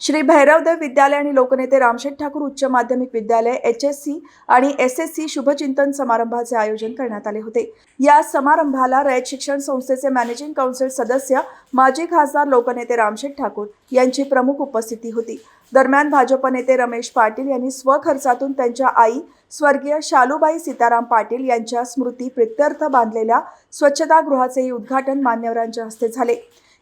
श्री भैरवदेव विद्यालय आणि लोकनेते रामशेठ ठाकूर उच्च माध्यमिक विद्यालय HSC आणि SSC शुभचिंतन समारंभाचे आयोजन करण्यात आले होते। या समारंभाला रयत शिक्षण संस्थेचे मॅनेजिंग काउन्सिल सदस्य माजी खासदार लोकनेते रामशेठ ठाकूर यांची प्रमुख उपस्थिती होती। दरम्यान भाजप नेते रमेश पाटील यांनी स्वखर्चातून त्यांच्या आई स्वर्गीय शालूबाई सीताराम पाटील यांच्या स्मृती प्रित्यर्थ बांधलेल्या स्वच्छतागृहाचे उद्घाटन मान्यवरांच्या हस्ते झाले।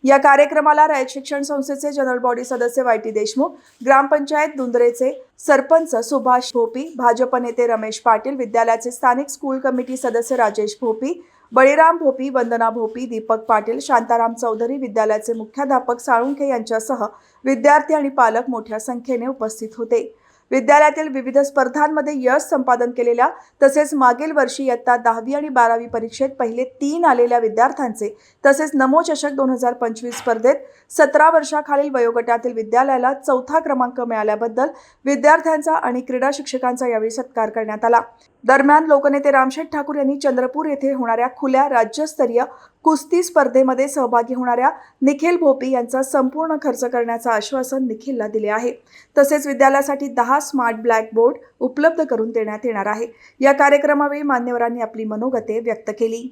या कार्यक्रमाला रयत शिक्षण संस्थेचे जनरल बॉडी सदस्य YT देशमुख, ग्रामपंचायत दुंदरेचे सरपंच सुभाष भोपी, भाजप नेते रमेश पाटील, विद्यालयाचे स्थानिक स्कूल कमिटी सदस्य राजेश भोपी, बळीराम भोपी, वंदना भोपी, दीपक पाटील, शांताराम चौधरी, विद्यालयाचे मुख्याध्यापक साळुंखे यांच्यासह विद्यार्थी आणि पालक मोठ्या संख्येने उपस्थित होते। विद्यालयातील विविध स्पर्धांमध्ये यश संपादन केलेल्या तसेच मागील वर्षी इयत्ता 10वी आणि 12वी परीक्षेत पहिले 3 आलेल्या विद्यार्थ्यांचे तसेच नमो चषक 2025 स्पर्धेत 17 वर्षाखालील वयोगटातील विद्यालयाला 4था क्रमांक मिळाल्याबद्दल विद्यार्थ्यांचा आणि क्रीडा शिक्षकांचा यावेळी सत्कार करण्यात आला। दरम्यान लोकनेते रामशेठ ठाकूर यांनी चंद्रपूर येथे होणाऱ्या खुल्या राज्यस्तरीय कुस्ती स्पर्धेमध्ये सहभागी होणाऱ्या निखिल भोपी यांचा संपूर्ण खर्च करण्याचं आश्वासन निखिलला दिले आहे। तसेच विद्यालयासाठी 10 स्मार्ट ब्लॅक बोर्ड उपलब्ध करून देण्यात येणार आहे। या कार्यक्रमावेळी मान्यवरांनी आपली मनोगते व्यक्त केली।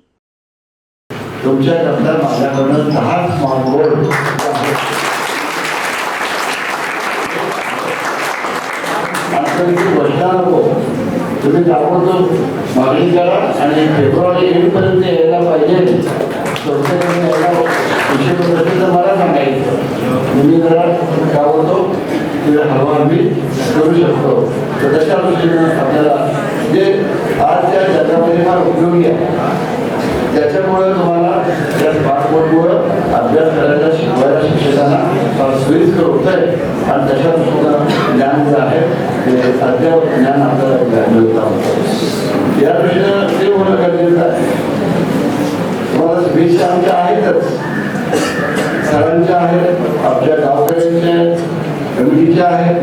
तुमच्याकडे माझ्याकडून 10 स्मार्ट बोर्ड तुम्ही ताबडतोब मागणी करा आणि फेब्रुवारी 1 पर्यंत यायला पाहिजे। मला सांगायचं तुम्ही जरा ताबडतोब तिला हवा आम्ही करू शकतो। तर तशा दृष्टीने आपल्याला जे आजच्या जगामध्ये फार उपयोगी आहे त्याच्यामुळे तुम्हाला त्या स्मार्टबोर्डमुळं अभ्यास करायला शिकवायला शिक्षकांना फार सोयीस्कर होत आहे आणि तशा दृष्टीनं ज्ञान जे आहे ते अद्याप ज्ञान आपल्याला मिळतं। या दृष्टीनं ते होणं गरजेचं आहे। तुम्हाला शुभेच्छा आमच्या आहेतच, सरांच्या आहेत, आपल्या गावकऱ्यांच्या आहेत, कमिटीच्या आहेत,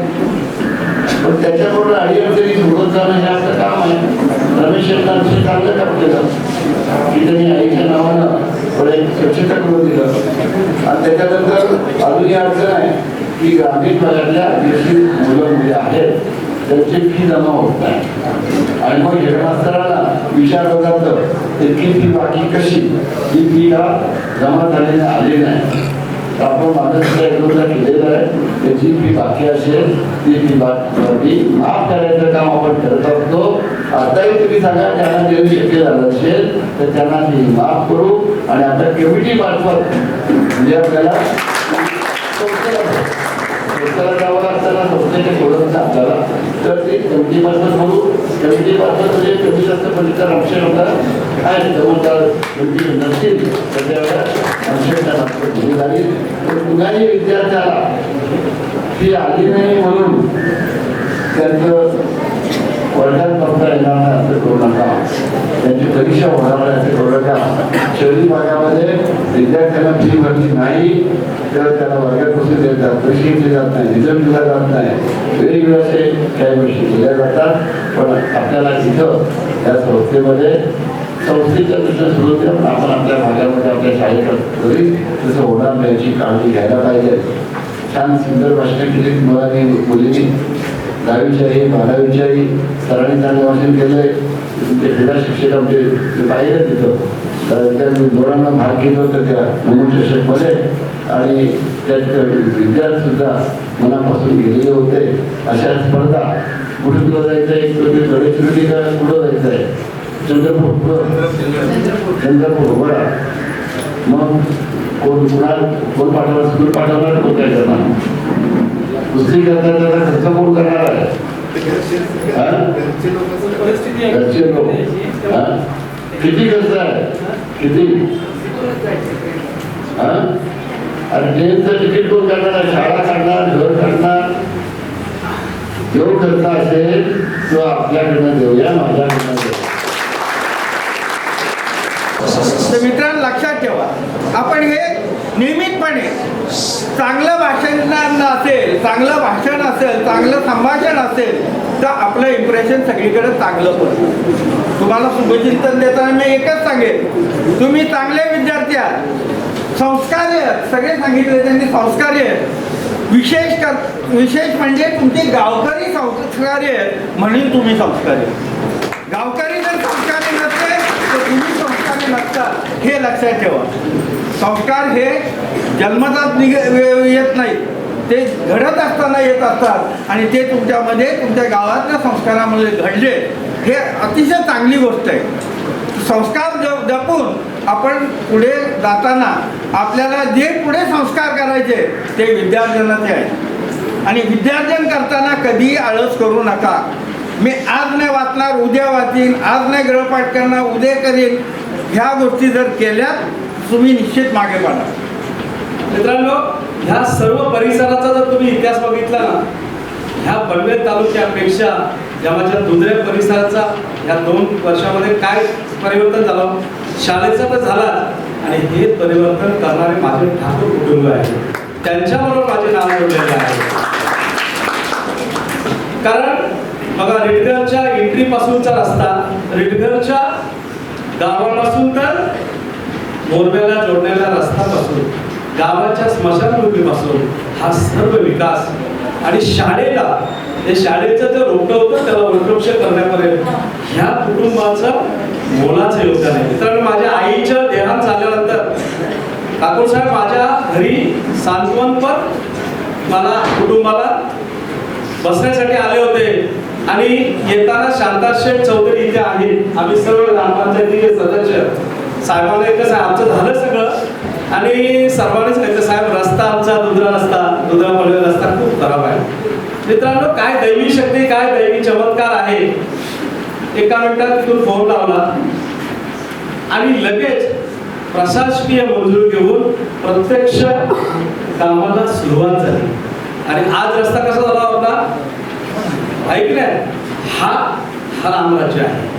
पण त्याच्याबरोबर अडीअडचणी सोडत जाणं हे आपलं काम आहे। रमेश शेट्टांनी चांगलं काम केलं की त्यांनी आईच्या नावानं एक स्वच्छतागृह दिलं आणि त्याच्यानंतर अजूनही अडचण आहे की ग्रामीण भागातल्या आदिवासी मुलं मुली आहेत त्यांची फी जमा होत नाही आणि मग हेडमास्तरांना विचारलं जातं त्याची फी बाकी कशी, ही फी का जमा झालेली आली नाही। आपण माणसाचा एकदा केलेलं आहे त्याची फी बाकी असेल ती फी माफ करायचं काम आपण करत असतो। आताही तुम्ही सांगा ज्यांना देणं शक्य झालं असेल तर त्यांना ती माफ करू आणि आपल्या कमिटी मार्फत म्हणजे आपल्याला संस्थेला जावं असताना संस्थेच्या सोडत आपल्याला तर ते कमिटी मार्फत करू। कमिटी मार्फत म्हणजे कमी जास्त परीक्षा रामशेठ होतात आहे जवळजवळ कमिटी नसतील तर त्यावेळेला रामशेठच्या मार्फत दिली झाली। तर कुणाही विद्यार्थ्याला ती आली नाही म्हणून त्यांचं वर्गात बघता येणार नाही असं करू नका, त्यांची परीक्षा होणार नाही असं करू नका। शहरी भागामध्ये विद्यार्थ्यांना फी भरली नाही तर त्याला वर्गात बसून देत जात, पैसे घेतले जात नाही, रिझल्ट दिला जात नाही, वेगवेगळे असे काही गोष्टी केल्या जातात। पण आपल्याला इथं या संस्थेमध्ये संस्थेच्या दृष्टीने सुरुवातीला आपण आपल्या भागामध्ये आपल्या शाळेत तरी तसं होणार नाही याची काळजी घ्यायला पाहिजे। छान सुंदर भाषण केली मुलांनी मुलींनी, 10वीच्याही 12वीच्याही सरांनी चांगलं भाषण केलंय। तुमचे क्रीडा शिक्षक आमचे बाहेरच तिथं त्या मुलांना भाग घेत होतं त्या नमो चषकमध्ये आणि त्यात विद्यार्थी सुद्धा मनापासून गेलेले होते। अशा स्पर्धा कुठे तुला जायचं आहे, गणेशरुटी का कुठं जायचं आहे, चंद्रपूर बरं मग कोण पाठवणार, स्कूल पाठवणार, कोण काय करणार, कुस्ती करता त्याचा खर्च कोण करणार आहे, घरचे लोक। किती खर्च आहे, किती आणि ट्रेनचं तिकीट कोण करणार आहे, शाळा काढणार, घर काढणार, जो खर्च असेल तो आपल्याकडनं देऊया, माझ्याकडनं देऊया। मित्रांनो लक्षात ठेवा, आपण हे नियमितपणे चांगलं भाषण असेल, चांगलं भाषण असेल, चांगलं संभाषण असेल तर आपलं इम्प्रेशन सगळीकडे चांगलं पडतं। तुम्हाला शुभचिंतन देताना मी एकच सांगेन, तुम्ही चांगले विद्यार्थी आहात, संस्कारी आहेत, सगळे सांगितले त्यांनी संस्कारी आहेत, विशेष म्हणजे तुमचे गावकरी संस्कारी आहेत म्हणून तुम्ही संस्कारी आहेत. गावकरी जर संस्कारी नसते तर तुम्ही संस्कारी नसतात, हे लक्षात ठेवा. संस्कार हे जन्मताच येत नाही, ते घडत असताना येत असतात आणि ते तुमच्यामध्ये तुमच्या गावातल्या संस्कारामध्ये घडले, हे अतिशय चांगली गोष्ट आहे. संस्कार जपून आपण पुढे जाताना आपल्याला जे पुढे संस्कार करायचे ते विद्यार्जनाचे आहे आणि विद्यार्जन करताना कधीही आळस करू नका. मी आज नाही वाचणार उद्या वाचीन, आज नाही गृहपाठ करणार उद्या करीन, ह्या गोष्टी जर केल्या तुम्ही निश्चित मागे पडा. मित्रांनो, ह्या सर्व परिसराचा जर तुम्ही इतिहास बघितला ना, ह्या पनवेल तालुक्यापेक्षा जेव्हाच्या दुधरे परिसराचा या 2 वर्षामध्ये काय परिवर्तन झालं, शाळेचं तर झाला आणि हे परिवर्तन करणारे माझे ठाकूर कुटुंब आहे, त्यांच्याबरोबर माझे नाव जोडलेले आहे. कारण बघा, रिटगरच्या एंट्री पासूनचा रस्ता, रिटगरच्या गावापासून तर मोरब्याला जोडलेला रस्तापासून, गावाच्या स्मशानभूमीपासून हा सर्व विकास आणि शाळेला, ते शाळेचं जे रोपटं होतं त्याला वटवृक्ष करण्यापर्यंत ह्या कुटुंबाचं मोलाचं योगदान आहे. मित्रांनो, माझ्या आईचं देहांत झाल्यानंतर ठाकूर साहेब माझ्या घरी सांत्वनपर मला कुटुंबाला बसण्यासाठी आले होते आणि येताना शांताशेठ चौधरी इथे आहेत, आम्ही सर्व ग्रामपंचायतीचे सदस्य साहेबांना एकच आहे, आमचं झालं सगळं आणि सर्वांनीच सांगितलं, साहेब रस्ता आमचा दुधरा पनवेल रस्ता खूप खराब आहे. मित्रांनो, काय दैवी शक्ती, काय दैवी चमत्कार आहे. एका मिनिटात तिथून फोन लावला आणि लगेच प्रशासकीय मंजूर घेऊन प्रत्यक्ष कामाला सुरुवात झाली आणि आज रस्ता कसा झाला होता ऐकलाय, हा रामराज्य आहे.